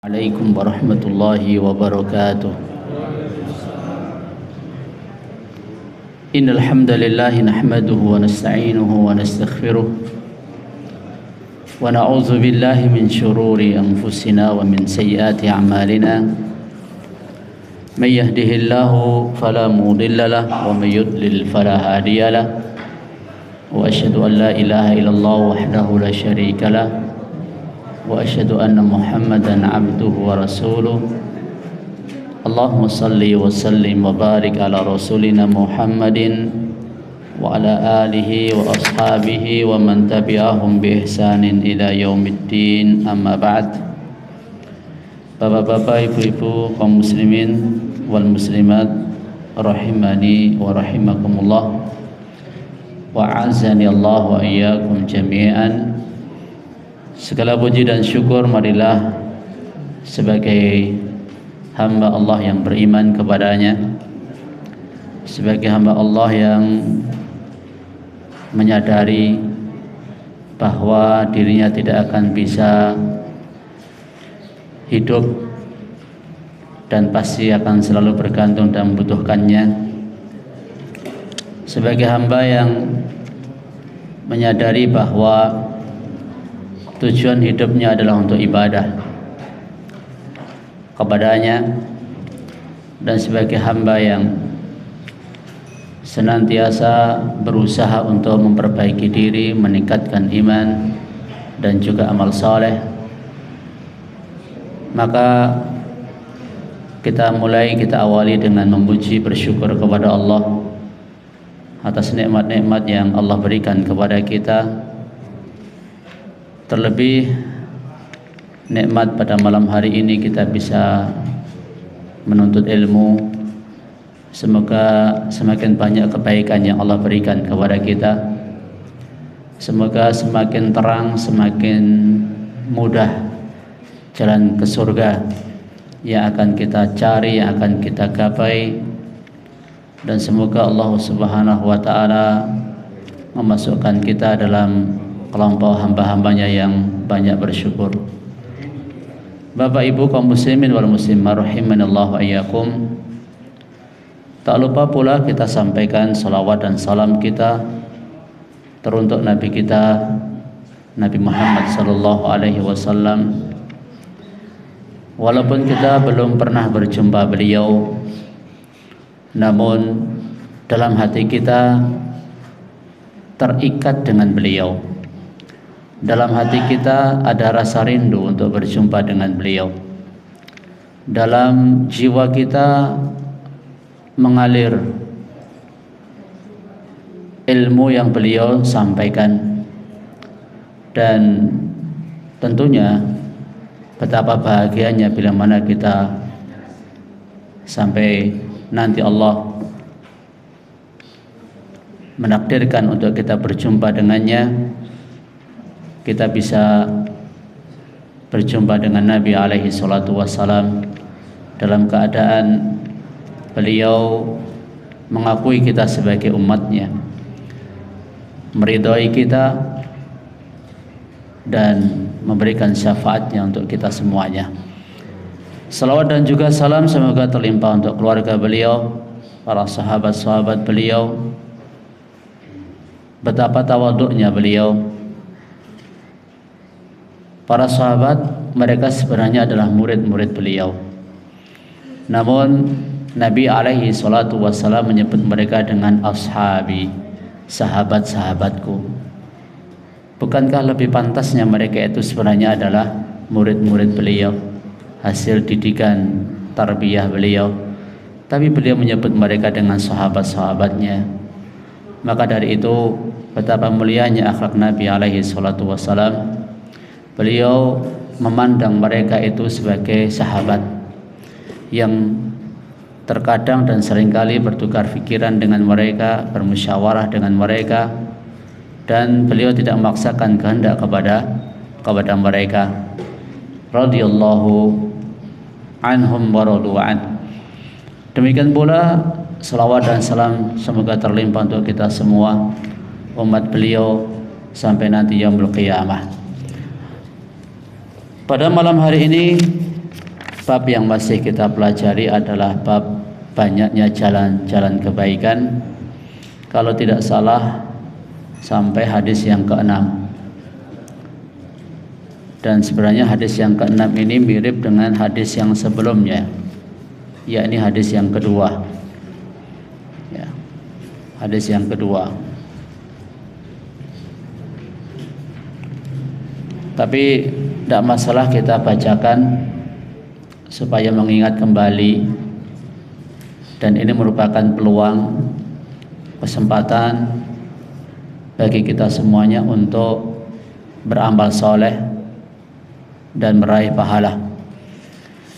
عليكم ورحمة الله وبركاته. إن الحمد لله نحمده ونستعينه ونستغفره ونعوذ بالله من شرور أنفسنا ومن سيئات أعمالنا. من يهده الله فلا مضل له ومن يضلل فلا هادي له، وأشهد أن لا إله إلا الله وحده لا شريك له، وأشهد أن محمدا عبده ورسوله. اللهم صل وسلم وبارك على رسولنا محمد وعلى آله وأصحابه ومن تبعهم بإحسان إلى يوم الدين. أما بعد. Bapak-bapak, ibu-ibu, kaum muslimin wal muslimat rahimani wa rahimakumullah, wa azani Allah wa iyyakum jami'an. Segala puji dan syukur marilah sebagai hamba Allah yang beriman kepadanya, sebagai hamba Allah yang menyadari bahwa dirinya tidak akan bisa hidup dan pasti akan selalu bergantung dan membutuhkannya, sebagai hamba yang menyadari bahwa tujuan hidupnya adalah untuk ibadah kepadanya, dan sebagai hamba yang senantiasa berusaha untuk memperbaiki diri, meningkatkan iman dan juga amal saleh. Maka kita awali dengan memuji, bersyukur kepada Allah atas nikmat-nikmat yang Allah berikan kepada kita. Terlebih nikmat pada malam hari ini kita bisa menuntut ilmu. Semoga semakin banyak kebaikan yang Allah berikan kepada kita. Semoga semakin terang, semakin mudah jalan ke surga yang akan kita cari, yang akan kita gapai. Dan semoga Allah Subhanahu wa ta'ala memasukkan kita dalam kelompok hamba-hambanya yang banyak bersyukur. Bapak ibu kaum muslimin wal muslimah rahimanallahu wa iyyakum. Tak lupa pula kita sampaikan salawat dan salam kita teruntuk Nabi kita, Nabi Muhammad sallallahu alaihi wasallam. Walaupun kita belum pernah berjumpa beliau, namun dalam hati kita terikat dengan beliau. Dalam hati kita ada rasa rindu untuk berjumpa dengan beliau. Dalam jiwa kita mengalir ilmu yang beliau sampaikan. Dan tentunya betapa bahagianya bila mana kita sampai nanti Allah menakdirkan untuk kita berjumpa dengannya, kita bisa berjumpa dengan Nabi alaihi salatu wassalam dalam keadaan beliau mengakui kita sebagai umatnya, meridhai kita dan memberikan syafaatnya untuk kita semuanya. Salawat dan juga salam semoga terlimpah untuk keluarga beliau, para sahabat-sahabat beliau. Betapa tawaduknya beliau. Para sahabat, mereka sebenarnya adalah murid-murid beliau. Namun Nabi alaihi salatu wassalam menyebut mereka dengan ashabi, sahabat-sahabatku. Bukankah lebih pantasnya mereka itu sebenarnya adalah murid-murid beliau, hasil didikan tarbiyah beliau, tapi beliau menyebut mereka dengan sahabat-sahabatnya. Maka dari itu betapa mulianya akhlak Nabi alaihi salatu wassalam. Beliau memandang mereka itu sebagai sahabat yang terkadang dan seringkali bertukar pikiran dengan mereka, bermusyawarah dengan mereka, dan beliau tidak memaksakan kehendak kepada mereka. Radhiyallahu anhum wa radu an. Demikian pula salawat dan salam semoga terlimpah untuk kita semua, umat beliau sampai nanti yaumul qiyamah. Pada malam hari ini bab yang masih kita pelajari adalah bab banyaknya jalan-jalan kebaikan. Kalau tidak salah sampai hadis yang ke-6. Dan sebenarnya hadis yang ke-6 ini mirip dengan hadis yang sebelumnya, yakni hadis yang kedua. Ya, hadis yang kedua. Tapi tidak masalah kita bacakan supaya mengingat kembali, dan ini merupakan peluang, kesempatan bagi kita semuanya untuk beramal soleh dan meraih pahala.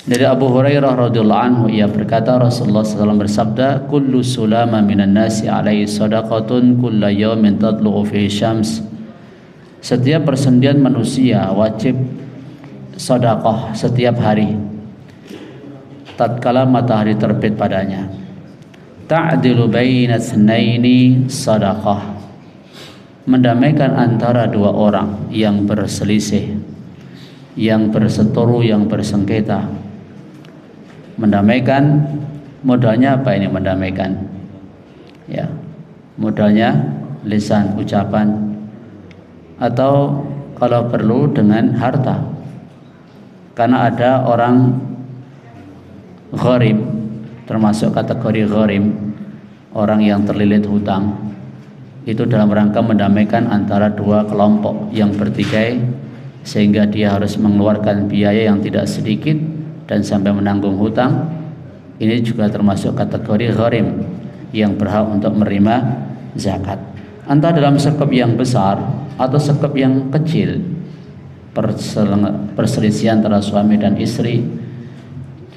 Dari Abu Hurairah radhiyallahu anhu, ia berkata, Rasulullah SAW bersabda, kullu sulama minan nasi alaihi sadaqatun kulla yawmin tadlu'u fihi syams. Setiap persendian manusia wajib sedekah setiap hari tatkala matahari terbit padanya. Ta'dilu baina tsnaini sedekah, mendamaikan antara dua orang yang berselisih, yang berseteru, yang bersengketa. Mendamaikan, modalnya apa ini mendamaikan? Ya, modalnya lisan, ucapan, atau kalau perlu dengan harta. Karena ada orang gharim, termasuk kategori gharim, orang yang terlilit hutang. Itu dalam rangka mendamaikan antara dua kelompok yang bertikai, sehingga dia harus mengeluarkan biaya yang tidak sedikit dan sampai menanggung hutang. Ini juga termasuk kategori gharim yang berhak untuk menerima zakat. Entah dalam sekop yang besar atau sekop yang kecil, perselisihan antara suami dan istri,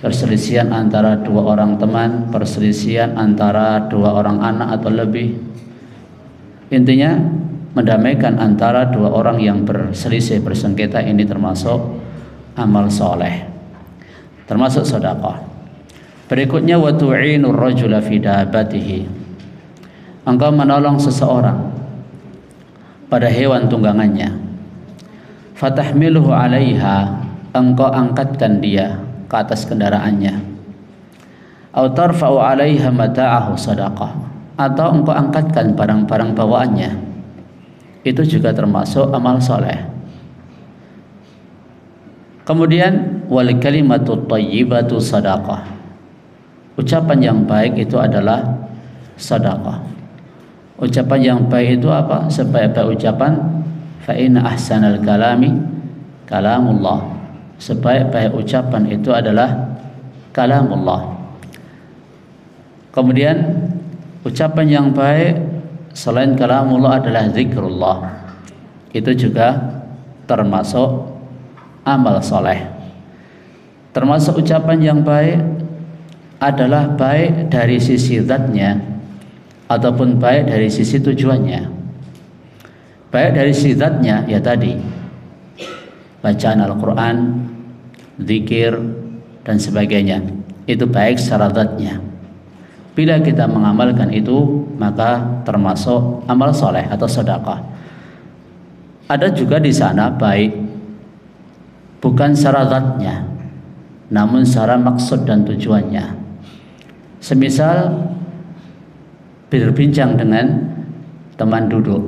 perselisihan antara dua orang teman, perselisihan antara dua orang anak atau lebih. Intinya mendamaikan antara dua orang yang berselisih, bersengketa, ini termasuk amal soleh, termasuk sedekah. Berikutnya, wa tu'inur rajula fi dabatihi, engkau menolong seseorang pada hewan tunggangannya. Fatahmiluhu 'alaiha, engkau angkatkan dia ke atas kendaraannya. Au tarfa'u 'alaiha mata'ahu sadaqah, atau engkau angkatkan barang-barang bawaannya. Itu juga termasuk amal soleh. Kemudian wal kalimatut thayyibatu sadaqah, ucapan yang baik itu adalah sedekah. Ucapan yang baik itu apa? Sebaik-baik ucapan, fa inna ahsanal kalami kalamullah. Sebaik-baik ucapan itu adalah kalamullah. Kemudian ucapan yang baik selain kalamullah adalah zikrullah. Itu juga termasuk amal soleh. Termasuk ucapan yang baik adalah baik dari sisi zatnya ataupun baik dari sisi tujuannya. Baik dari sisi zatnya, ya tadi bacaan Al-Quran, zikir dan sebagainya, itu baik secara zatnya. Bila kita mengamalkan itu, maka termasuk amal soleh atau sedekah. Ada juga di sana baik bukan secara zatnya, namun secara maksud dan tujuannya. Semisal berbincang dengan teman duduk,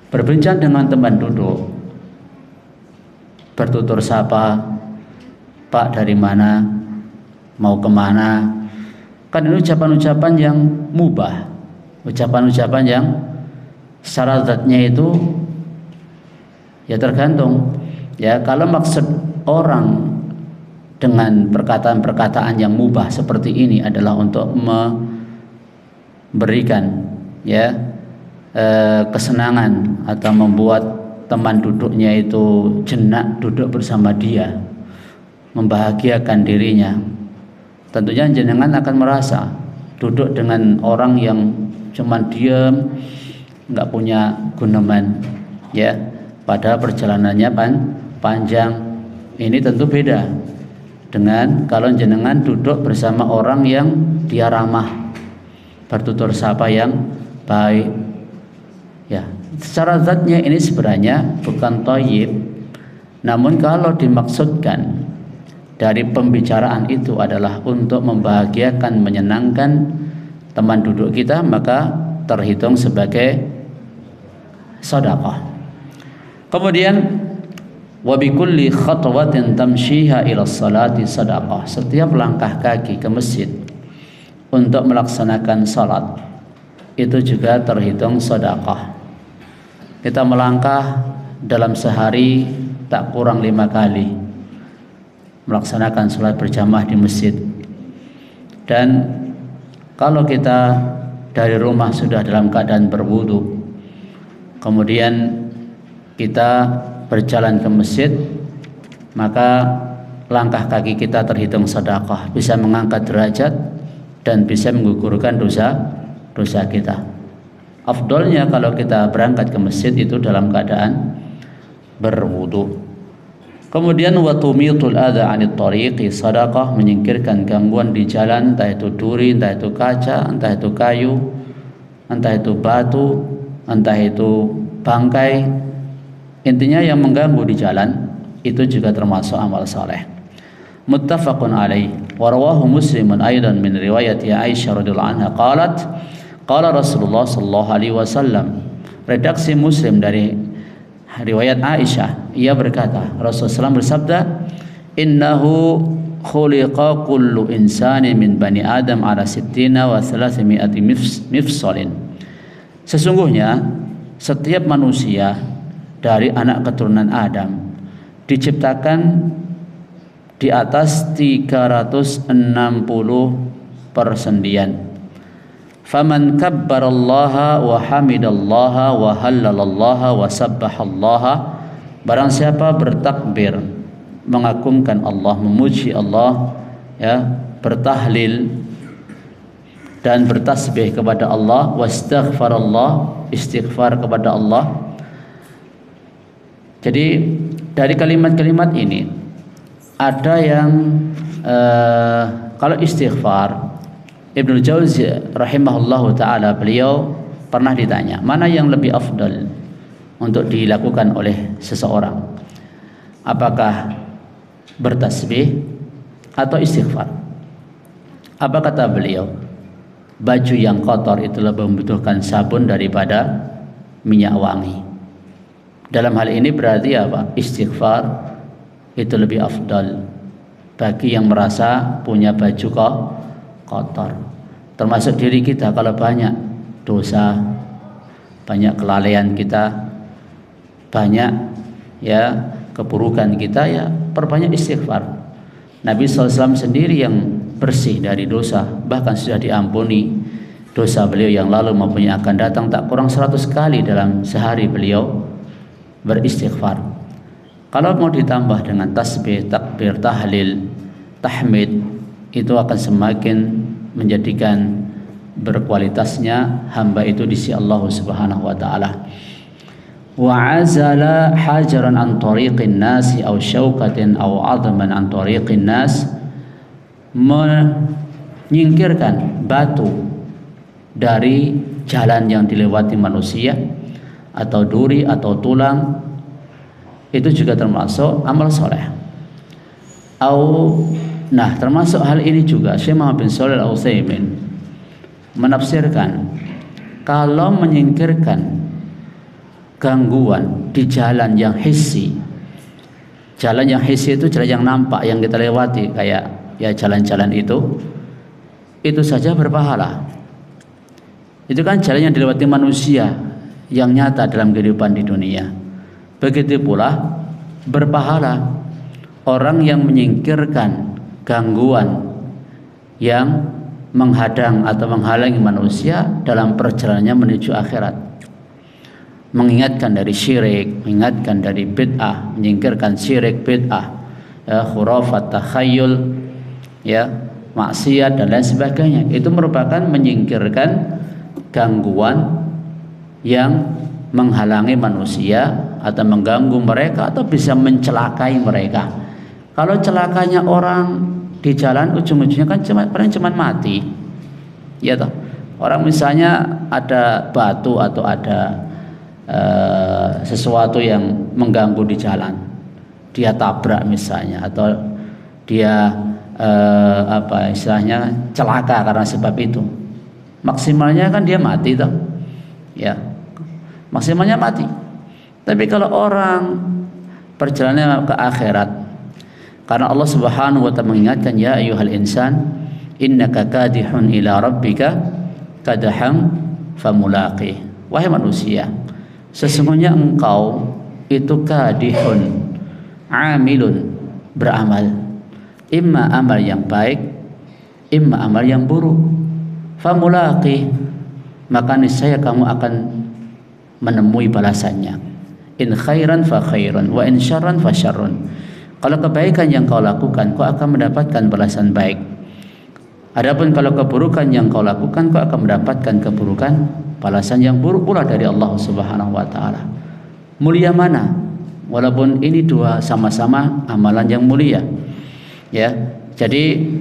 berbincang dengan teman duduk, bertutur sapa, Pak dari mana, mau kemana, kan ini ucapan-ucapan yang mubah, ucapan-ucapan yang secara zatnya itu ya tergantung. Ya, kalau maksud orang dengan perkataan-perkataan yang mubah seperti ini adalah untuk memberikan ya kesenangan atau membuat teman duduknya itu jenak duduk bersama dia, membahagiakan dirinya, tentunya jenengan akan merasa duduk dengan orang yang cuman diam, nggak punya guneman, ya, padahal perjalanannya panjang. Ini tentu beda dengan kalau jenengan duduk bersama orang yang dia ramah, bertutur sapa yang baik. Ya, secara zatnya ini sebenarnya bukan thayyib, namun kalau dimaksudkan dari pembicaraan itu adalah untuk membahagiakan, menyenangkan teman duduk kita, maka terhitung sebagai sedekah. Kemudian wa bikulli khatwatin tamshiha ila sholati sedekah. Setiap langkah kaki ke masjid untuk melaksanakan salat itu juga terhitung sedekah. Kita melangkah dalam sehari tak kurang 5 kali melaksanakan sholat berjamaah di masjid. Dan kalau kita dari rumah sudah dalam keadaan berwudu, kemudian kita berjalan ke masjid, maka langkah kaki kita terhitung sedekah, bisa mengangkat derajat dan bisa menggugurkan dosa kita. Afdolnya kalau kita berangkat ke masjid itu dalam keadaan berwudu. Kemudian wa tumitul adza 'anit tariqi sedekah, menyingkirkan gangguan di jalan, entah itu duri, entah itu kaca, entah itu kayu, entah itu batu, entah itu bangkai. Intinya yang mengganggu di jalan itu juga termasuk amal saleh. Muttafaqun alaih wa rawahu Muslimun aidan min riwayati Aisyah radhiyallahu anha qalat qala Rasulullah sallallahu alaihi wasallam. Redaksi Muslim dari riwayat Aisyah, ia berkata, Rasulullah SAW bersabda, innahu khuliqa kullu insani min bani Adam ala sittina wa thalathimi'ati mifsalin. Sesungguhnya setiap manusia dari anak keturunan Adam diciptakan di atas 360 persendian. Faman kabbarallaha wa hamidallaha wa hallalallaha wa sabbahallaha, barang siapa bertakbir, mengagungkan Allah, memuji Allah, ya, bertahlil dan bertasbih kepada Allah, wastaghfarallah, istighfar kepada Allah. Jadi dari kalimat-kalimat ini ada yang kalau istighfar, Ibnu Jauzi rahimahullahu ta'ala, beliau pernah ditanya, mana yang lebih afdal untuk dilakukan oleh seseorang, apakah bertasbih atau istighfar? Apa kata beliau? Baju yang kotor itu lebih membutuhkan sabun daripada minyak wangi. Dalam hal ini berarti apa? Istighfar itu lebih afdal bagi yang merasa punya baju kotor, termasuk diri kita. Kalau banyak dosa, banyak kelalaian kita, banyak ya keburukan kita, ya perbanyak istighfar. Nabi SAW sendiri yang bersih dari dosa, bahkan sudah diampuni dosa beliau yang lalu maupun yang akan datang, tak kurang 100 kali dalam sehari beliau beristighfar. Kalau mau ditambah dengan tasbih, takbir, tahlil, tahmid, itu akan semakin menjadikan berkualitasnya hamba itu di sisi Allah Subhanahu wa taala. Wa azala hajaran an tariqin nasi aw syauqatin aw 'adman an tariqin nas, menyingkirkan batu dari jalan yang dilewati manusia, atau duri atau tulang, itu juga termasuk amal soleh. Nah, termasuk hal ini juga Syekh Muhammad bin Shalih Al-Utsaimin menafsirkan, kalau menyingkirkan gangguan di jalan yang hissi. Jalan yang hissi itu jalan yang nampak, yang kita lewati, kayak ya jalan-jalan itu saja berpahala. Itu kan jalan yang dilewati manusia yang nyata dalam kehidupan di dunia. Begitu pula berpahala orang yang menyingkirkan gangguan yang menghadang atau menghalangi manusia dalam perjalanannya menuju akhirat. Mengingatkan dari syirik, mengingatkan dari bid'ah, menyingkirkan syirik, bid'ah, ya, khurafat, takhayyul, ya, maksiat dan lain sebagainya. Itu merupakan menyingkirkan gangguan yang menghalangi manusia atau mengganggu mereka atau bisa mencelakai mereka. Kalau celakanya orang di jalan, ujung-ujungnya kan cuma mati, ya toh. Orang misalnya ada batu atau ada sesuatu yang mengganggu di jalan, dia tabrak misalnya, atau dia istilahnya celaka karena sebab itu, maksimalnya kan dia mati toh, ya, maksimalnya mati. Tapi kalau orang perjalanannya ke akhirat, karena Allah Subhanahu wa ta'ala mengingatkan, ya ayyuhal insan innaka kadihun ila rabbika kadaham famulaqih. Wahai manusia, sesungguhnya engkau itu kadihun, amilun, beramal, imma amal yang baik, imma amal yang buruk. Famulaqih, maka niscaya kamu akan menemui balasannya. In khairan fa khairan wa in syarran fa syarrun. Kalau kebaikan yang kau lakukan, kau akan mendapatkan balasan baik. Adapun kalau keburukan yang kau lakukan, kau akan mendapatkan keburukan, balasan yang buruk pula dari Allah Subhanahu wa ta'ala. Mulia mana? Walaupun ini dua sama-sama amalan yang mulia, ya. Jadi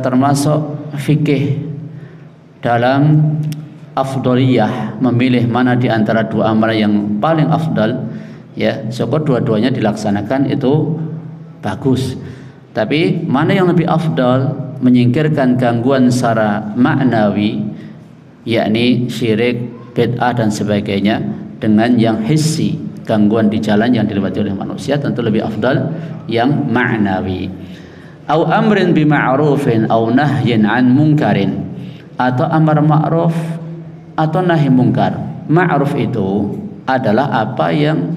termasuk fikih dalam afdoliyah, memilih mana di antara dua amalan yang paling afdal, ya, syukur dua-duanya dilaksanakan itu bagus. Tapi mana yang lebih afdal, menyingkirkan gangguan secara maknawi, yakni syirik, bid'ah dan sebagainya, dengan yang hissi, gangguan di jalan yang dilewati oleh manusia, tentu lebih afdal yang maknawi. Au amrin bima'rufin au nahyin an munkarin, atau amar ma'ruf atau nahi mungkar. Ma'ruf itu adalah apa yang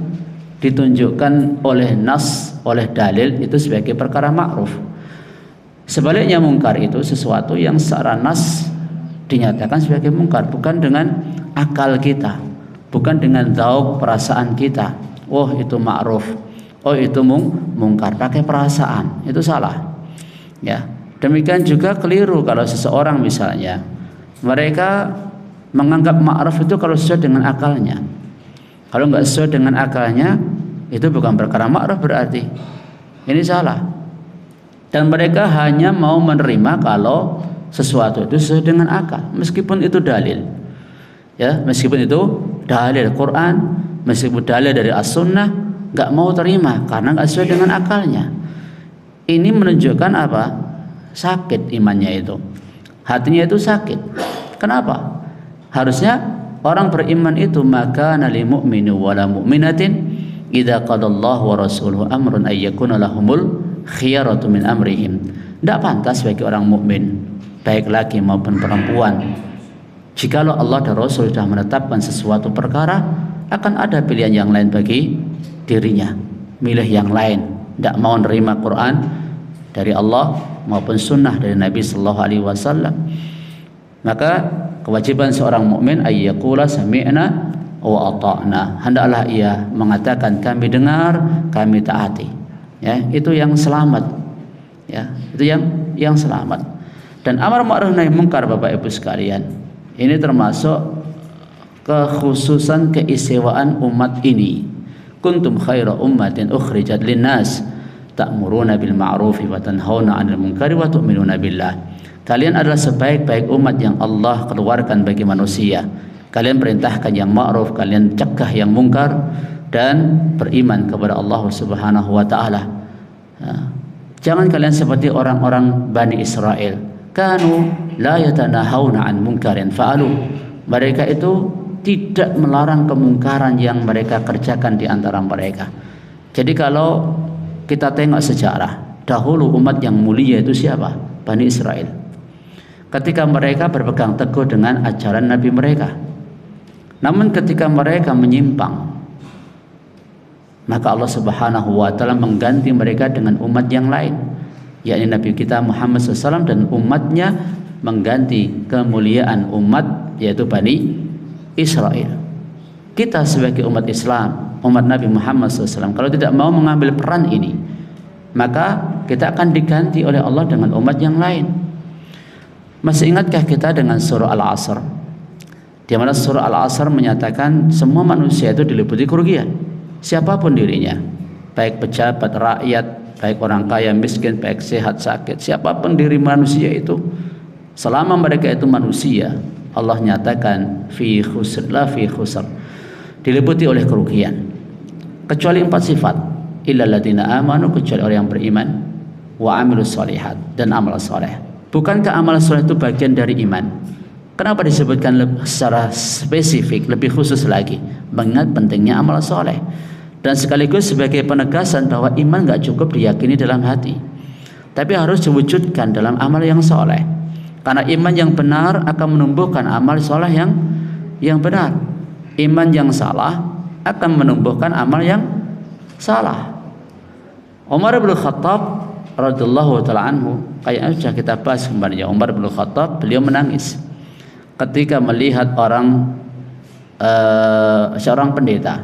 ditunjukkan oleh nas, oleh dalil, itu sebagai perkara ma'ruf. Sebaliknya mungkar itu sesuatu yang secara nas dinyatakan sebagai mungkar, bukan dengan akal kita, bukan dengan dzauq perasaan kita. Oh itu ma'ruf, oh itu mungkar, pakai perasaan, itu salah. Ya, demikian juga keliru kalau seseorang misalnya mereka menganggap ma'ruf itu kalau sesuai dengan akalnya. Kalau nggak sesuai dengan akalnya, itu bukan perkara ma'ruf berarti. Ini salah. Dan mereka hanya mau menerima kalau sesuatu itu sesuai dengan akal, meskipun itu dalil. Ya, meskipun itu dalil Quran, meskipun dalil dari As-Sunnah, nggak mau terima karena nggak sesuai dengan akalnya. Ini menunjukkan apa? Sakit imannya itu, hatinya itu sakit. Kenapa? Harusnya orang beriman itu, maka nali mu'minu wala mu'minatin idza qadallahu wa rasuluhu amrun ay yakuna lahumul khiyaratu min amrihim. Tidak pantas bagi orang mukmin, baik laki maupun perempuan, jikalau Allah dan Rasul sudah menetapkan sesuatu perkara, akan ada pilihan yang lain bagi dirinya, milih yang lain, tidak mau menerima Quran dari Allah maupun sunnah dari Nabi Sallallahu Alaihi Wasallam. Maka kewajiban seorang mukmin ayyaqula sami'na wa ata'na, hendaklah ia mengatakan kami dengar, kami taati. Ya, itu yang selamat. Ya, itu yang selamat. Dan amar ma'ruf nahi mungkar, Bapak Ibu sekalian, ini termasuk kekhususan keistimewaan umat ini. Kuntum khaira ummatin ukhrijat linnas ta'muruna bil ma'rufi wa tanhauna 'anil munkari wa tu'minuna billah. Kalian adalah sebaik-baik umat yang Allah keluarkan bagi manusia. Kalian perintahkan yang ma'ruf, kalian cegah yang mungkar, dan beriman kepada Allah Subhanahu wa ta'ala. Jangan kalian seperti orang-orang Bani Israel, kanu la yatanahawna an munkarin fa'alu. Mereka itu tidak melarang kemungkaran yang mereka kerjakan di antara mereka. Jadi kalau kita tengok sejarah, dahulu umat yang mulia itu siapa? Bani Israel. Ketika mereka berpegang teguh dengan ajaran Nabi mereka. Namun ketika mereka menyimpang, maka Allah Subhanahu wa ta'ala mengganti mereka dengan umat yang lain, yakni Nabi kita Muhammad SAW, dan umatnya mengganti kemuliaan umat, yaitu Bani Israel. Kita sebagai umat Islam, umat Nabi Muhammad SAW, kalau tidak mau mengambil peran ini, maka kita akan diganti oleh Allah dengan umat yang lain. Masih ingatkah kita dengan surah Al-Asr, di mana surah Al-Asr menyatakan semua manusia itu diliputi kerugian, siapapun dirinya, baik pejabat, rakyat, baik orang kaya, miskin, baik sehat, sakit, siapapun diri manusia itu, selama mereka itu manusia, Allah nyatakan fi khusr, la fi khusr, diliputi oleh kerugian, kecuali 4 sifat. Illal ladzina amanu, kecuali orang yang beriman, wa amilus sholihat, dan amal soleh. Bukankah amal soleh itu bagian dari iman? Kenapa disebutkan secara spesifik, lebih khusus lagi, mengingat pentingnya amal soleh, dan sekaligus sebagai penegasan bahwa iman gak cukup diyakini dalam hati, tapi harus diwujudkan dalam amal yang soleh. Karena iman yang benar akan menumbuhkan amal soleh yang benar. Iman yang salah akan menumbuhkan amal yang salah. Umar bin Khattab radhiyallahu taala anhu, kayaknya sudah kita bahas kemarin ya. Umar bin Khattab, beliau menangis ketika melihat seorang pendeta.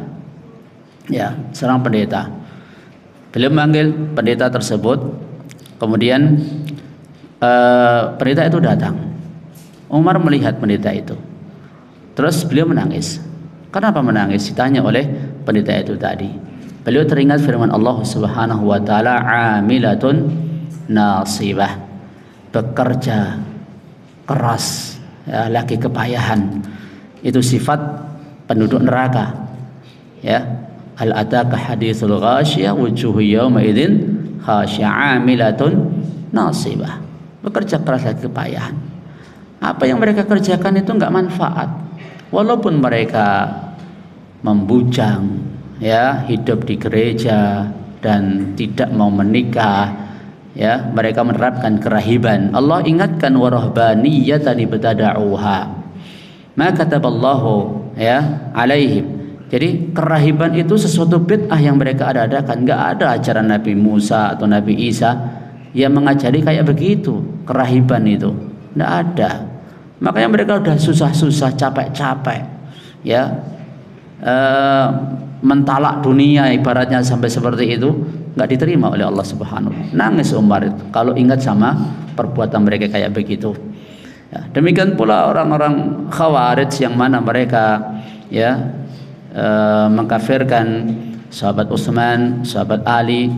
Ya, seorang pendeta. Beliau memanggil pendeta tersebut. Kemudian pendeta itu datang. Umar melihat pendeta itu. Terus beliau menangis. Kenapa menangis? Ditanya oleh pendeta itu tadi. Beliau teringat firman Allah Subhanahu wa taala, "Amilatun nasibah." Bekerja keras, ya, lagi kepayahan. Itu sifat penduduk neraka. Ya. Hal ataka haditsul ghasyiyah wujuhu yawma idzin khasyiyah 'amilatun nasibah. Bekerja keras lagi kepayahan. Apa yang mereka kerjakan itu enggak manfaat. Walaupun mereka membujang, ya, hidup di gereja dan tidak mau menikah, ya, mereka menerapkan kerahiban. Allah ingatkan warahbaniyatan ibtada'uha ma kataballahu, ya, alaihim. Jadi kerahiban itu sesuatu bid'ah yang mereka adakan. Enggak ada ajaran Nabi Musa atau Nabi Isa yang mengajari kayak begitu. Kerahiban itu enggak ada. Makanya mereka udah susah-susah, capek-capek, ya, mentalak dunia ibaratnya sampai seperti itu, nggak diterima oleh Allah Subhanahu wa taala. Nangis Umar itu kalau ingat sama perbuatan mereka kayak begitu. Ya, demikian pula orang-orang Khawarij yang mana mereka, ya, mengkafirkan sahabat Utsman, sahabat Ali.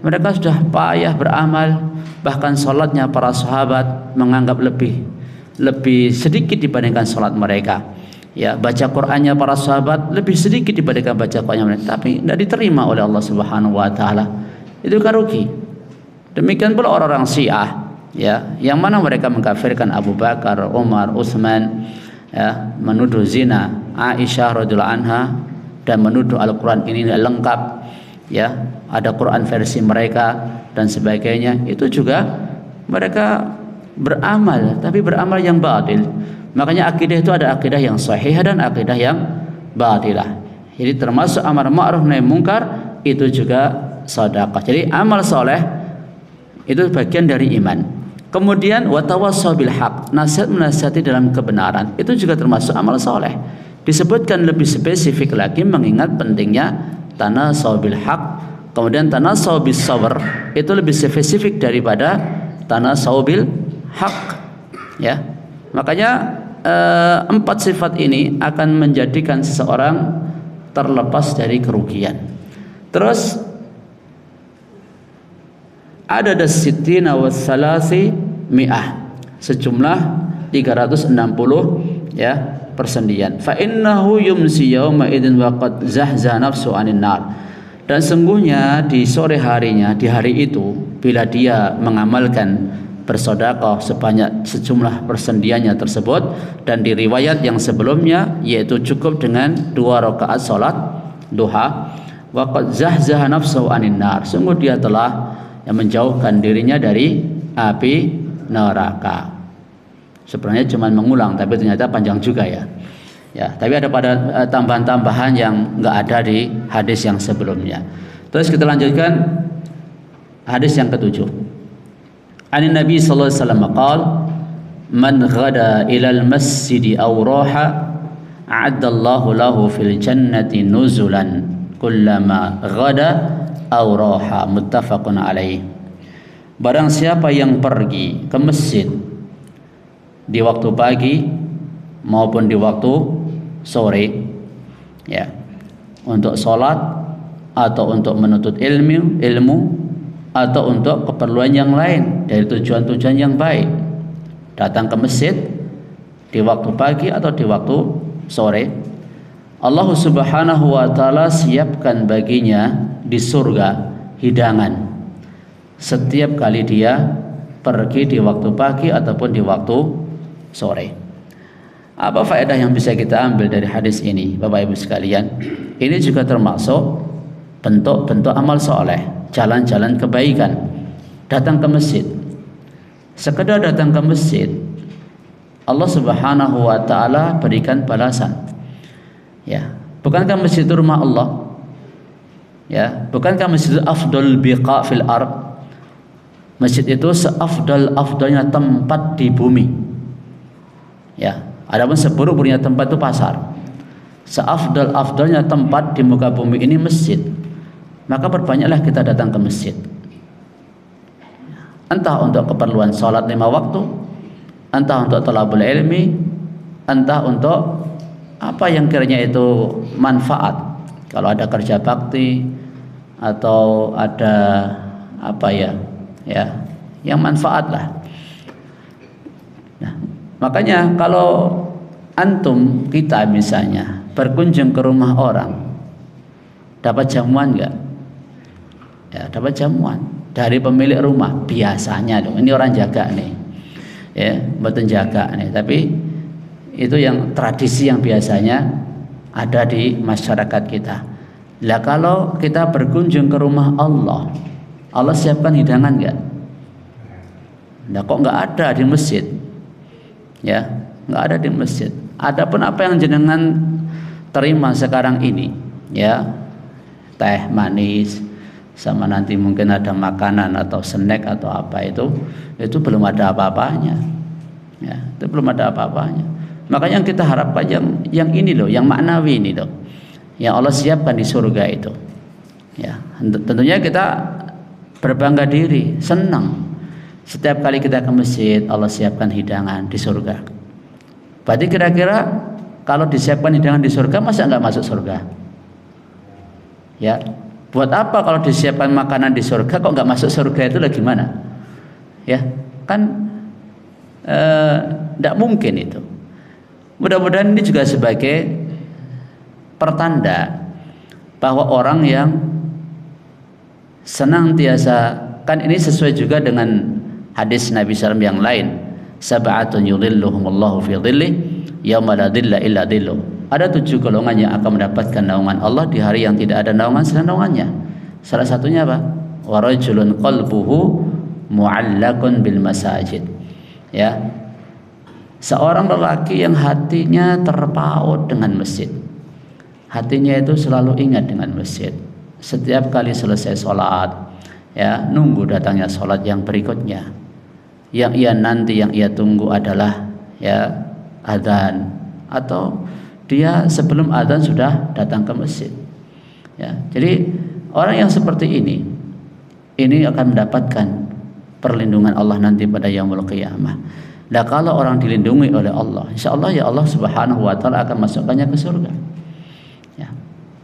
Mereka sudah payah beramal, bahkan sholatnya para sahabat menganggap lebih sedikit dibandingkan sholat mereka. Ya, baca Qur'annya para sahabat lebih sedikit dibandingkan baca Qur'annya mereka, tapi tidak diterima oleh Allah Subhanahu wa taala. Itu kan rugi. Demikian pula orang-orang Syiah, ya, yang mana mereka mengkafirkan Abu Bakar, Umar, Utsman, ya, menuduh zina Aisyah radhiyallahu anha, dan menuduh Al-Qur'an ini tidak lengkap, ya, ada Qur'an versi mereka dan sebagainya. Itu juga mereka beramal, tapi beramal yang batil. Makanya akidah itu ada akidah yang sahih dan akidah yang batilah. Jadi termasuk amar ma'ruf nahi munkar itu juga sedekah. Jadi amal soleh itu bagian dari iman. Kemudian watawassaw bil haq, nasihat menasihati dalam kebenaran, itu juga termasuk amal soleh. Disebutkan lebih spesifik lagi mengingat pentingnya tanasaw bil haq. Kemudian tanasaw bis sabr itu lebih spesifik daripada tanasaw bil haq, ya. Makanya 4 sifat ini akan menjadikan seseorang terlepas dari kerugian. Terus ada sittina wa salasi mi'ah, sejumlah 360, ya, persendian. Fa innahu yumsi yauma idzin wa qad zahza nafsu anin nar. Dan sungguhnya di sore harinya, di hari itu, bila dia mengamalkan bersedekah sebanyak sejumlah persendiannya tersebut, dan di riwayat yang sebelumnya yaitu cukup dengan 2 rakaat salat duha, wa qad zahzaha nafsuhu anin nar, sungguh dia telah menjauhkan dirinya dari api neraka. Sebenarnya cuma mengulang, tapi ternyata panjang juga, ya. Ya, tapi ada pada tambahan-tambahan yang enggak ada di hadis yang sebelumnya. Terus kita lanjutkan hadis yang ke-7. An Nabi sallallahu alaihi wasallam qaal, man ghada ila al-masjid aw raha a'adda Allahu lahu fil jannati nuzulan kullama ghada aw raha, muttafaqun alaih. Barang siapa yang pergi ke masjid di waktu pagi maupun di waktu sore, ya, untuk sholat atau untuk menuntut ilmu atau untuk keperluan yang lain dari tujuan-tujuan yang baik, datang ke masjid di waktu pagi atau di waktu sore, Allah Subhanahu wa taala siapkan baginya di surga hidangan. setiap kali dia pergi di waktu pagi ataupun di waktu sore. Apa faedah yang bisa kita ambil dari hadis ini, Bapak Ibu sekalian? Ini juga termasuk bentuk-bentuk amal soleh, jalan-jalan kebaikan. Datang ke masjid, sekedar datang ke masjid, Allah Subhanahu wa taala berikan balasan. Ya, bukankah masjid itu rumah Allah? Ya, bukankah masjid itu afdal biqa fil ard? Masjid itu seafdal-afdalnya tempat di bumi. Ya, adapun seburuk-buruknya tempat itu pasar. Seafdal-afdalnya tempat di muka bumi ini masjid. Maka perbanyaklah kita datang ke masjid. Entah untuk keperluan sholat 5 waktu, entah untuk thalabul ilmi, entah untuk apa yang kiranya itu manfaat. Kalau ada kerja bakti atau ada apa ya, yang manfaat lah. Nah, makanya kalau antum kita misalnya berkunjung ke rumah orang, dapat jamuan enggak? Ya, dapat jamuan dari pemilik rumah biasanya dong. Ini orang jaga nih, ya, betul jaga nih. Tapi itu yang tradisi yang biasanya ada di masyarakat kita. Lah kalau kita berkunjung ke rumah Allah, Allah siapkan hidangan enggak? Nah, kok enggak ada di masjid? Ya, enggak ada di masjid. Adapun apa yang jenengan terima sekarang ini, ya, teh manis sama nanti mungkin ada makanan atau snack atau apa itu belum ada apa-apanya. Ya, itu belum ada apa-apanya. Makanya yang kita harapkan yang ini loh, yang maknawi ini loh, yang Allah siapkan di surga itu. Ya, tentunya kita berbangga diri, senang. Setiap kali kita ke masjid, Allah siapkan hidangan di surga. Berarti kira-kira kalau disiapkan hidangan di surga, masa enggak masuk surga? Ya, buat apa kalau disiapkan makanan di surga kok enggak masuk surga, itu lagi gimana? Ya, kan enggak mungkin itu. Mudah-mudahan ini juga sebagai pertanda bahwa orang yang senantiasa, kan ini sesuai juga dengan hadis Nabi SAW yang lain, sab'atun yudhilluhumullahu fi dhillih yauma la dhilla illa dhilluh. Ada 7 golongan yang akan mendapatkan naungan Allah di hari yang tidak ada naungan selain naungannya. Salah satunya apa? Wa rajulun qalbuhu mu'allaqun bil masajid. Ya, seorang lelaki yang hatinya terpaut dengan masjid. Hatinya itu selalu ingat dengan masjid. Setiap kali selesai sholat, ya, nunggu datangnya sholat yang berikutnya. Yang ia tunggu adalah ya adzan, atau dia sebelum adzan sudah datang ke masjid. Ya, jadi orang yang seperti ini akan mendapatkan perlindungan Allah nanti pada yaumul qiyamah. Nah, kalau orang dilindungi oleh Allah, insya Allah ya Allah Subhanahu wa taala akan masukkannya ke surga. Ya.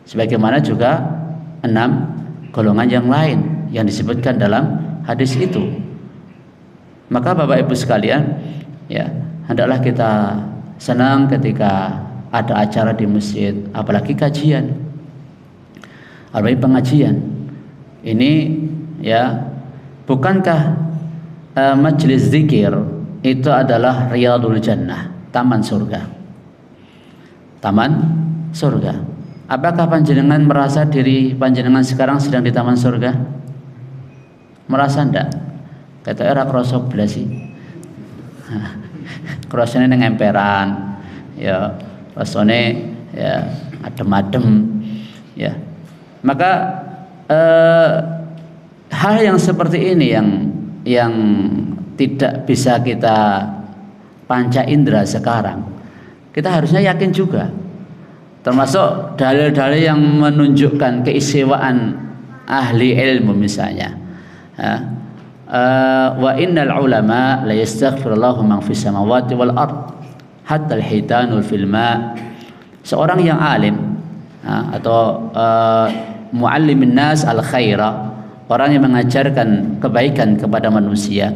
Sebagaimana juga 6 golongan yang lain yang disebutkan dalam hadis itu. Maka Bapak Ibu sekalian, ya, hendaklah kita senang ketika ada acara di masjid, apalagi kajian, apalagi pengajian. Ini ya, bukankah majelis zikir itu adalah riyadul jannah, taman surga. Taman surga. Apakah panjenengan merasa diri panjenengan sekarang sedang di taman surga? Merasa ndak? Kata era krosok belasi. Krosone nang emperan. Ya, rasane ya adem-adem. Ya. Maka hal yang seperti ini yang tidak bisa kita panca indera sekarang, kita harusnya yakin juga. Termasuk dalil-dalil yang menunjukkan keistimewaan ahli ilmu misalnya. Wa innal ulama la yastaghfirullahu man fis samawati wal ard hatta al-hitanul fil ma'. Seorang yang alim atau muallimin nas al khaira, orang yang mengajarkan kebaikan kepada manusia,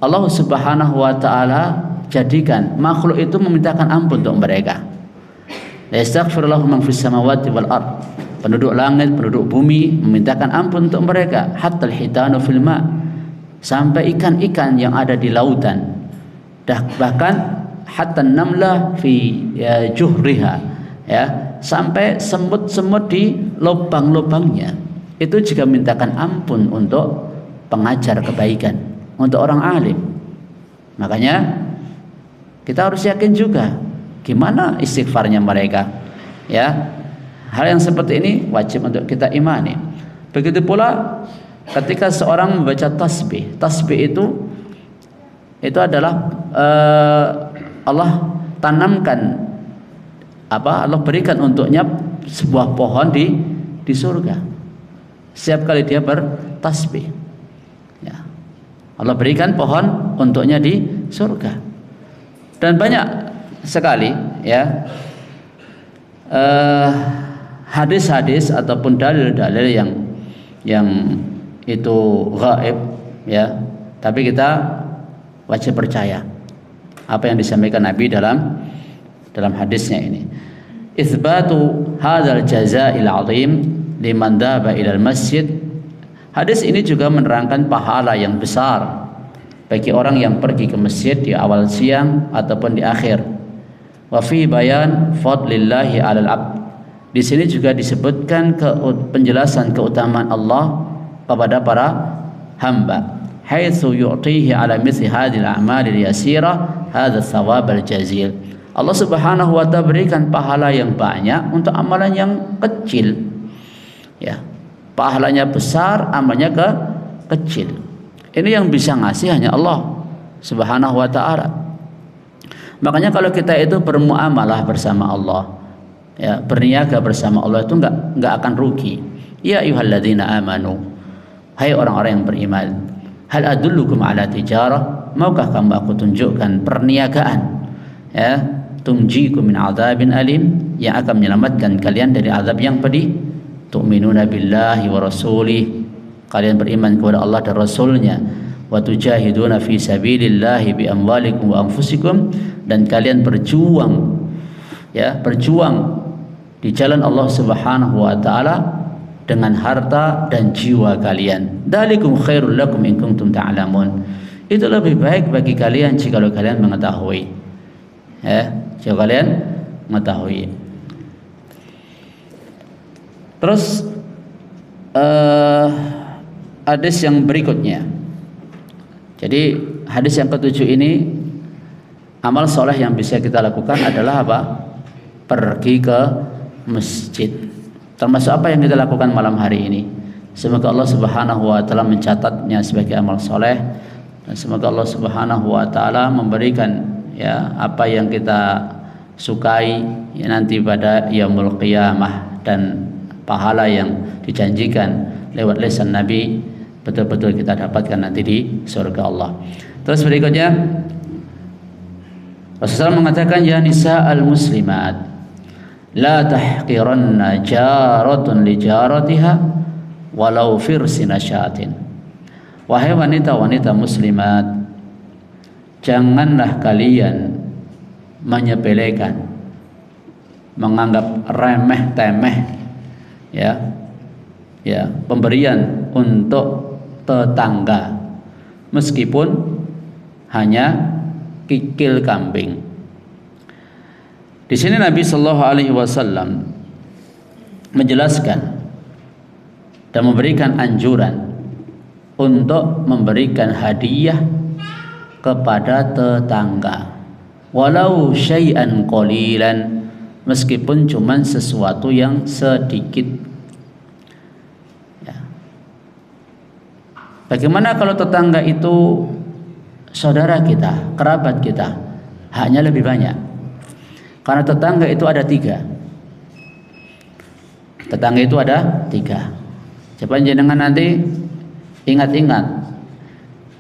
Allah Subhanahu wa taala jadikan makhluk itu memintakan ampun untuk mereka. La yastaghfirullahu man fis samawati wal ard. Penduduk langit, penduduk bumi memintakan ampun untuk mereka. Hatta al-hitanu fil ma'. sampai ikan-ikan yang ada di lautan, bahkan hatta namlah fi juhriha, ya, sampai semut-semut di lubang-lubangnya itu juga mintakan ampun untuk pengajar kebaikan, untuk orang alim. Makanya kita harus yakin juga gimana istighfarnya mereka, ya. Hal yang seperti ini wajib untuk kita imani. Begitu pula ketika seorang membaca tasbih. Tasbih itu adalah Allah tanamkan, Allah berikan untuknya sebuah pohon di surga. Setiap kali dia bertasbih, ya, Allah berikan pohon untuknya di surga. Dan banyak sekali, ya, hadis-hadis ataupun dalil-dalil yang itu gaib, ya, tapi kita wajib percaya apa yang disampaikan Nabi dalam hadisnya ini. Itsbatu hadzal jazaa'il 'azim liman dhaba ilal masjid. Hadis ini juga menerangkan pahala yang besar bagi orang yang pergi ke masjid di awal siang ataupun di akhir. Wa fi bayan fadlillahi 'alal 'abd. Di sini juga disebutkan penjelasan keutamaan Allah kepada para hamba. Haitsu yu'tihi 'ala mithli hadhil a'malil yasira hadha thawab al-jazil. Allah Subhanahu wa ta'ala berikan pahala yang banyak untuk amalan yang kecil. Ya. Pahalanya besar, amalnya kecil. Ini yang bisa ngasih hanya Allah Subhanahu wa ta'ala. Makanya kalau kita itu bermuamalah bersama Allah, ya, berniaga bersama Allah itu enggak akan rugi. Ya ayyuhalladzina amanu, hai orang-orang yang beriman, hal adullukum ala tijarah, maukah kamu aku tunjukkan perniagaan, ya, tunjikum min adzabin alim, yang akan menyelamatkan kalian dari azab yang pedih. Tu'minuna billahi wa rasulih, kalian beriman kepada Allah dan Rasulnya. Wa tujahiduna fi sabilillahi bi amwalikum wa anfusikum, dan kalian berjuang, ya, berjuang di jalan Allah Subhanahu wa ta'ala dengan harta dan jiwa kalian. Dzalikum khairul lakum in kuntum ta'lamun. Itu lebih baik bagi kalian jika kalian mengetahui. Ya, jika kalian mengetahui. Terus hadis yang berikutnya. Jadi hadis yang ketujuh ini, amal soleh yang bisa kita lakukan adalah apa? Pergi ke masjid. Termasuk apa yang kita lakukan malam hari ini. Semoga Allah Subhanahu wa ta'ala mencatatnya sebagai amal soleh, dan semoga Allah Subhanahu wa ta'ala memberikan, ya, apa yang kita sukai, ya, nanti pada yaumul qiyamah, dan pahala yang dijanjikan lewat lisan Nabi betul-betul kita dapatkan nanti di surga Allah. Terus berikutnya Rasulullah mengatakan, ya nisa'al muslimat, la tahqiranna jaratun li jaratiha walau firsina syatin. Wahai wanita-wanita muslimat, janganlah kalian menyepelekan, menganggap remeh-temeh, ya, pemberian untuk tetangga meskipun hanya kikil kambing. Di sini Nabi Shallallahu Alaihi Wasallam menjelaskan dan memberikan anjuran untuk memberikan hadiah kepada tetangga, walau syai'an qalilan, meskipun cuman sesuatu yang sedikit. Ya. Bagaimana kalau tetangga itu saudara kita, kerabat kita, haknya lebih banyak? Karena tetangga itu ada tiga. Tetangga itu ada tiga. Coba jenengan nanti ingat-ingat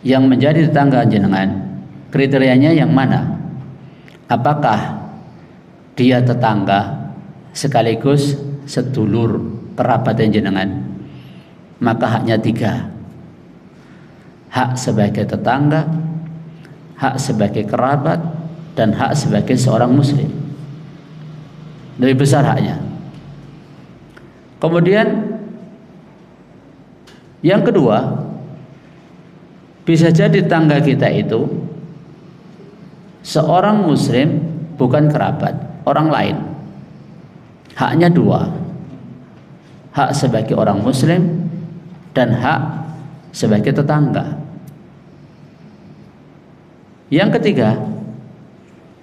yang menjadi tetangga jenengan, kriterianya yang mana? Apakah dia tetangga sekaligus sedulur kerabat jenengan? Maka haknya tiga. Hak sebagai tetangga, hak sebagai kerabat, dan hak sebagai seorang muslim. Lebih besar haknya. Kemudian yang kedua, Bisa jadi tangga kita itu seorang muslim bukan kerabat, orang lain. Haknya dua, hak sebagai orang muslim dan hak sebagai tetangga. Yang ketiga,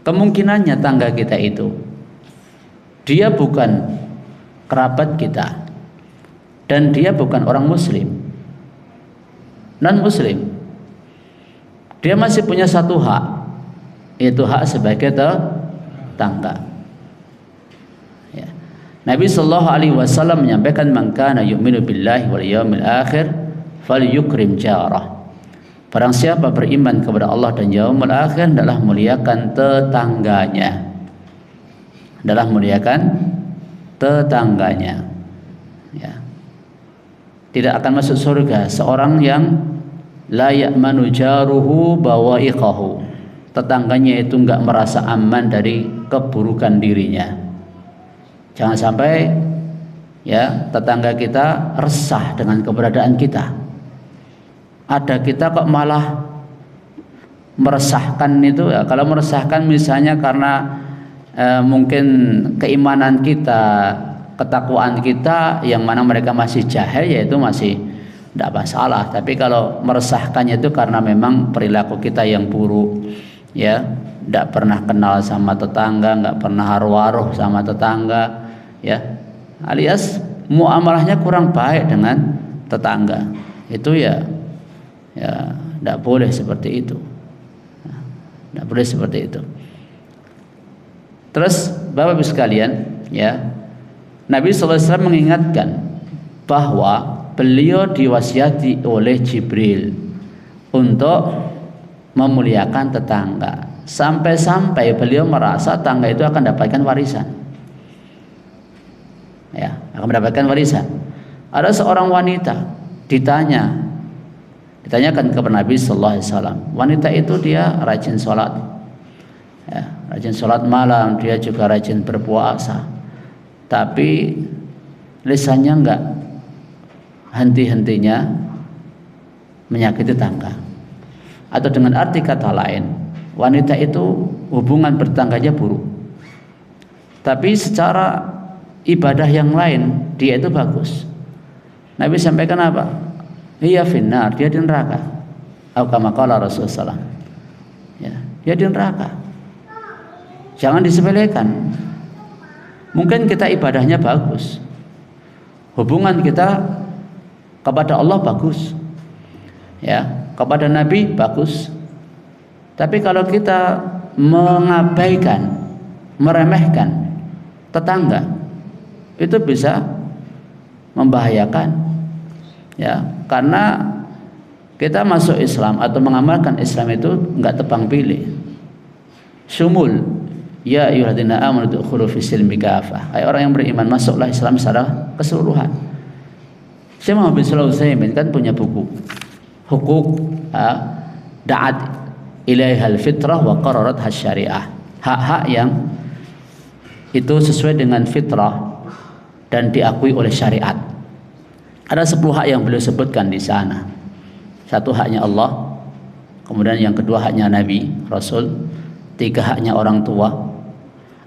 kemungkinannya tangga kita itu dia bukan kerabat kita dan dia bukan orang muslim, non muslim. Dia masih punya satu hak, yaitu hak sebagai tetangga. Ya. Nabi sallallahu alaihi wasallam menyampaikan, "Man kana yu'minu billahi wal yawmil akhir falyukrim jarah." Barang siapa beriman kepada Allah dan yaumul akhir, adalah muliakan tetangganya. Adalah muliakan tetangganya. Ya. Tidak akan masuk surga seorang yang la ya'manu jaruhu bawa'iqahu. Tetangganya itu enggak merasa aman dari keburukan dirinya. Jangan sampai ya tetangga kita resah dengan keberadaan kita. Ada kita kok malah meresahkan itu ya. Kalau meresahkan misalnya karena mungkin keimanan kita, ketakwaan kita yang mana mereka masih jahil, yaitu masih tidak masalah. Tapi kalau meresahkannya itu karena memang perilaku kita yang buruk, ya, tidak pernah kenal sama tetangga, nggak pernah haru-haruh sama tetangga, ya, alias muamalahnya kurang baik dengan tetangga, itu ya tidak boleh seperti itu, tidak boleh seperti itu. Terus Bapak-Ibu sekalian, ya, Nabi SAW mengingatkan bahwa beliau diwasiati oleh Jibril untuk memuliakan tetangga, sampai-sampai beliau merasa tangga itu akan dapatkan warisan, ya, akan mendapatkan warisan. Ada seorang wanita ditanyakan kepada Nabi Sallallahu Alaihi Wasallam. Wanita itu dia rajin sholat, ya, rajin sholat malam, dia juga rajin berpuasa, tapi lisannya enggak henti-hentinya menyakiti tetangga. Atau dengan arti kata lain, wanita itu hubungan bertangganya buruk, tapi secara ibadah yang lain dia itu bagus. Nabi sampaikan apa? Iya finnar, dia di neraka. Atau kama qala Rasulullah, ya, dia di neraka. Jangan disepelekan. Mungkin kita ibadahnya bagus, hubungan kita kepada Allah bagus, ya, kepada Nabi bagus. Tapi kalau kita mengabaikan, meremehkan tetangga, itu bisa membahayakan, ya, karena kita masuk Islam atau mengamalkan Islam itu enggak tebang pilih. Sumul, ya ayyuhalladzina amanu udkhulu fis silmi kafah. Hai orang yang beriman, masuklah Islam secara keseluruhan. Syekh Muhammad bin Shalih Al-Utsaimin kan punya buku Hukuk Da'at Ilaihal Fitrah wa Qararat Syariah. Hak-hak yang itu sesuai dengan fitrah dan diakui oleh syariat. Ada 10 hak yang beliau sebutkan di sana. 1 haknya Allah, kemudian yang kedua haknya Nabi, Rasul, 3 haknya orang tua,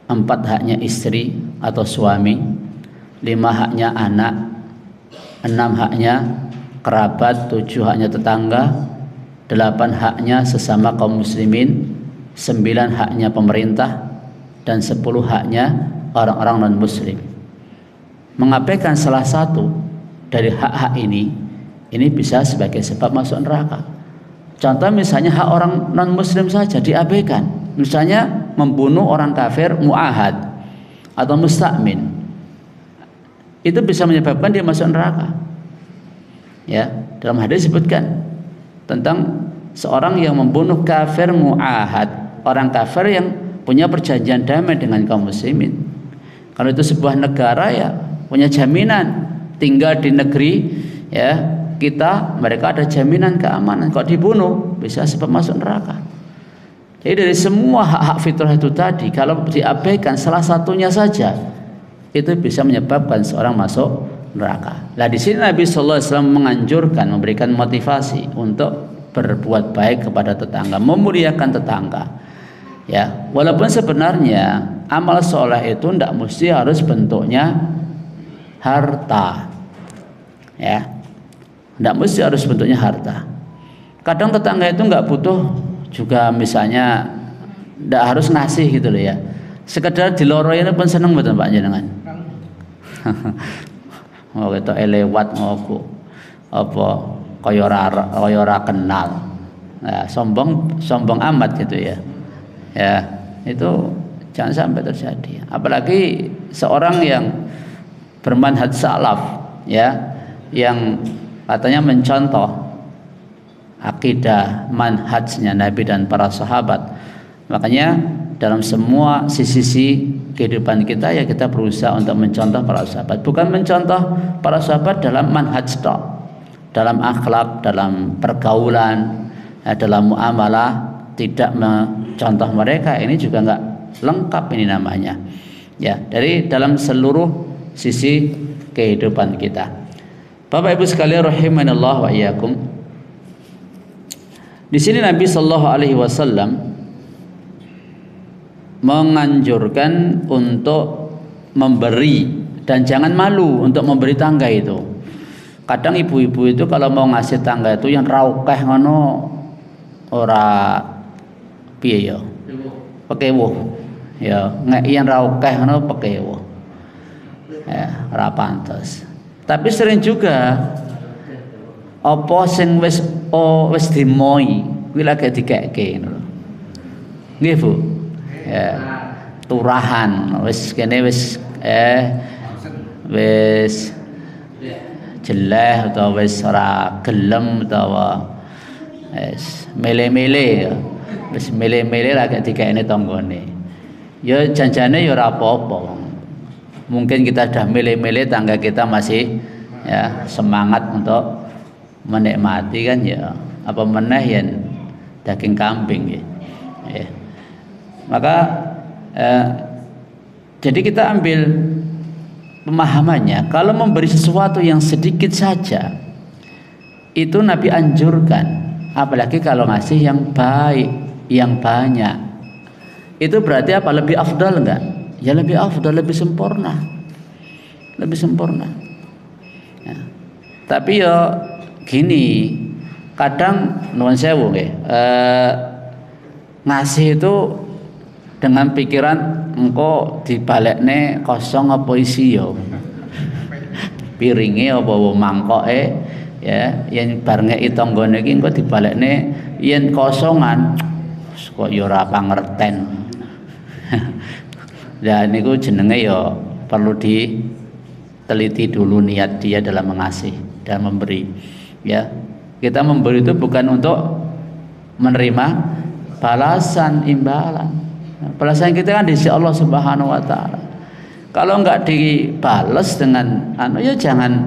4 haknya istri atau suami, 5 haknya anak, 6 haknya kerabat, 7 haknya tetangga, 8 haknya sesama kaum muslimin, 9 haknya pemerintah, dan 10 haknya orang-orang non muslim. Mengabaikan salah satu dari hak-hak ini bisa sebagai sebab masuk neraka. Contoh misalnya hak orang non muslim saja diabaikan, misalnya membunuh orang kafir mu'ahad atau musta'min, itu bisa menyebabkan dia masuk neraka. Ya, dalam hadis disebutkan tentang seorang yang membunuh kafir mu'ahad, orang kafir yang punya perjanjian damai dengan kaum muslimin. Kalau itu sebuah negara, ya punya jaminan tinggal di negeri, ya, kita, mereka ada jaminan keamanan. Kalau dibunuh bisa sebab masuk neraka. Jadi dari semua hak-hak fitrah itu tadi, kalau diabaikan salah satunya saja, itu bisa menyebabkan seorang masuk neraka. Nah, di sini Nabi sallallahu alaihi wasallam menganjurkan, memberikan motivasi untuk berbuat baik kepada tetangga, memuliakan tetangga. Ya, walaupun sebenarnya amal soleh itu tidak mesti harus bentuknya harta. Ya, tidak mesti harus bentuknya harta. Kadang tetangga itu nggak butuh juga, misalnya tidak harus ngasih gitu loh ya. Sekedar diloroi pun seneng betul Pak jenengan. Oh kita lewat ngoku apa kaya ora kenal. Nah, sombong amat gitu ya. Ya, itu jangan sampai terjadi. Apalagi seorang yang bermanhaj salaf ya, yang katanya mencontoh akidah manhajnya Nabi dan para sahabat. Makanya dalam semua sisi kehidupan kita ya kita berusaha untuk mencontoh para sahabat. Bukan mencontoh para sahabat dalam manhaj tok, dalam akhlak, dalam pergaulan, dalam muamalah, tidak mencontoh mereka, ini juga enggak lengkap ini namanya. Ya, dari dalam seluruh sisi kehidupan kita. Bapak Ibu sekalian rahimanallah wa iyyakum. Di sini Nabi sallallahu alaihi wasallam menganjurkan untuk memberi dan jangan malu untuk memberi tangga itu. Kadang ibu-ibu itu kalau mau ngasih tangga itu yang raukeh ngono ora piye ya? Pekewo. Ya, yang raukeh ngono pekewo. Ya, ora pantes. Tapi sering juga apa sing wis dimoi kuwi lagi dikekke ngono. Nggih, Bu. Ya, turahan wis kene wis jeleh atau wis ora gelem utawa wis mele-mele, wis mele-mele lagi dikene tanggane. Ya janjane ya ora apa-apa. Mungkin kita sudah mele-mele, tangga kita masih ya semangat untuk menikmati kan ya, apa meneh yen daging kambing ya. Ya. Maka jadi kita ambil pemahamannya, kalau memberi sesuatu yang sedikit saja itu Nabi anjurkan, apalagi kalau ngasih yang baik, yang banyak. Itu berarti apa? Lebih afdal enggak? Ya lebih afdal, lebih sempurna. Lebih sempurna. Ya. Tapi ya gini, kadang nuwun sewu nggih, ngasih itu dengan pikiran engko dibalekne kosong apa isi yo. Piringe apa mangkoke ya, yen bar ngeki tanggane iki engko dibalekne yen kosongan kok ya ora pangerten. Lah niku jenenge ya perlu diteliti dulu niat dia dalam mengasihi dan memberi. Ya, kita memberi itu bukan untuk menerima balasan imbalan. Balasan kita kan di sisi Allah Subhanahu wa taala. Kalau enggak dibales dengan ya jangan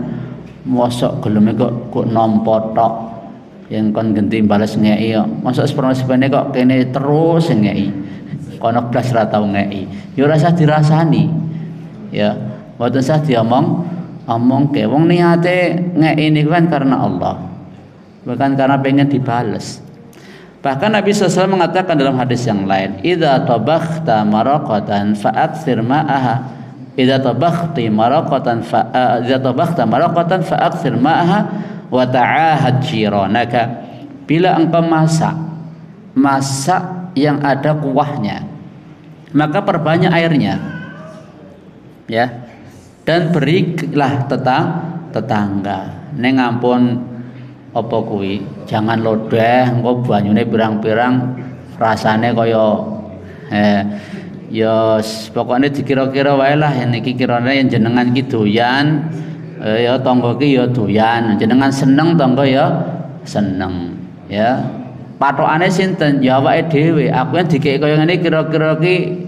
mosok geleme kok nampa tok yen kon genti bales ngeki kok. Mosok seperti kok kene terus ngeki. Kono blas ra tau ngeki. Ya ora usah dirasani. Ya, mboten usah diomongke. Wong niate ngeki niku kan karena Allah. Bukan karena pengen dibales. Bahkan Nabi SAW mengatakan dalam hadis yang lain, idza tabakhta maraqatan fa'aktsir ma'aha. Idza tabakhti maraqatan fa'aktsir ma'aha wa ta'ahad jiranaka. Bila engkau masak yang ada kuahnya, maka perbanyak airnya. Ya. Dan berilah tetangga. Ning ampun apa kuwi, jangan lodeh engko banyune pirang-pirang rasane kaya ya pokoknya dikira-kira wae lah, yen iki kirane yen jenengan iki doyan ya tangga iki ya doyan, jenengan seneng tangga ya seneng ya. Pathokane sinten? Ya awake dhewe. Aku yen dikeki kaya ngene kira-kira iki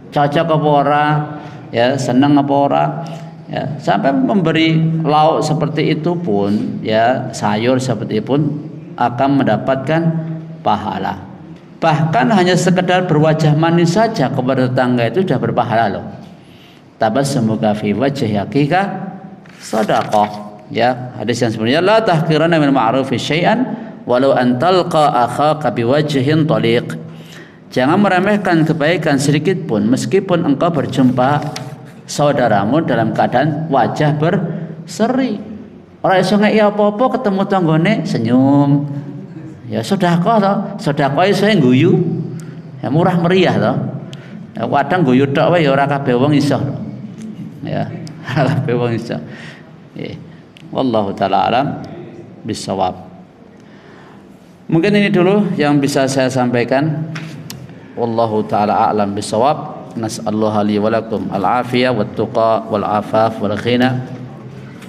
cocok apa ora, ya seneng apa ora. Ya, sampai memberi lauk seperti itu pun ya, sayur seperti itu pun akan mendapatkan pahala. Bahkan hanya sekedar berwajah manis saja kepada tetangga itu sudah berpahala loh. Tabassamuka fi wajhi akika shadaqah. Ya, hadis yang sebenarnya la tahqiranna min ma'rufi syai'an walau an talqa akhaka biwajhin taliq. Jangan meremehkan kebaikan sedikit pun meskipun engkau berjumpa saudaramu dalam keadaan wajah berseri. Ora iso ngeki apa-apa ketemu tanggane senyum. Ya sedekah to, sedekah iso guyu. Ya murah meriah to. Ya kadang guyu tok wae ya ora kabeh wong iso. Ya, ora kabeh wong iso. Wallahu taala alam bisawab. Mungkin ini dulu yang bisa saya sampaikan. Wallahu taala a'lam bisawab. Nas'alullah li wa lakum al-afiyah wat tuqa wal afaf wal ghina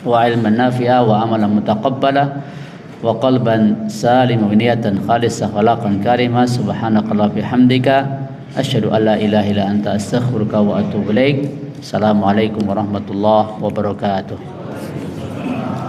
wa ilman nafi'a wa amalan mutaqabbala wa qalban salim wa niyatan khalisah wa laqan karimah. Subhanakallah bihamdika asyhadu an la ilaha illa anta astaghfiruka wa atubu ilaik. Assalamualaikum warahmatullahi wabarakatuh.